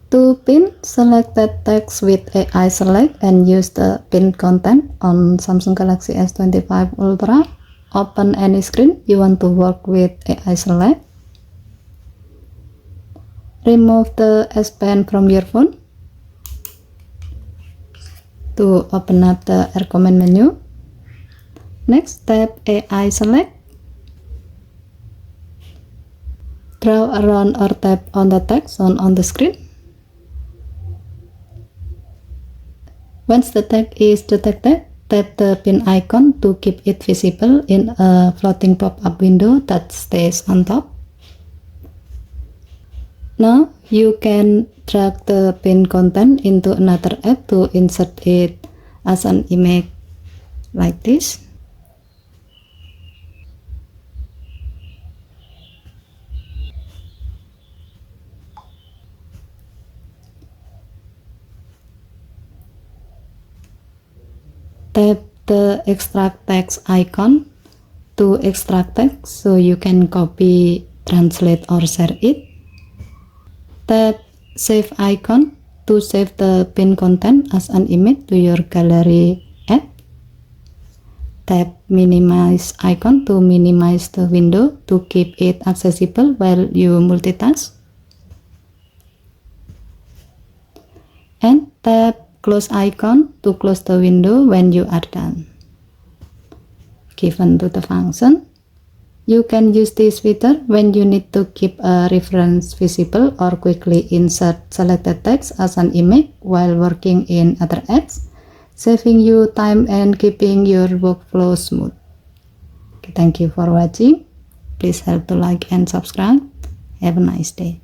To pin selected text with AI Select and use the pin content on Samsung Galaxy S25 Ultra. Open any screen you want to work with AI Select. Remove the S Pen from your phone. To open up the recommend menu. Next, tap AI Select. Draw around or tap on the text on the screen. Once the text is detected, tap the pin icon to keep it visible in a floating pop-up window that stays on top. Now you can drag the pin content into another app to insert it as an image like this. Tap the extract text icon to extract text so you can copy, translate, or share it. Tap save icon to save the pin content as an image to your gallery app. Tap minimize icon to minimize the window to keep it accessible while you multitask. And tap close icon to close the window when you are done. Given to the function, you can use this feature when you need to keep a reference visible or quickly insert selected text as an image while working in other apps, saving you time and keeping your workflow smooth. Okay, thank you for watching. Please help to like and subscribe. Have a nice day.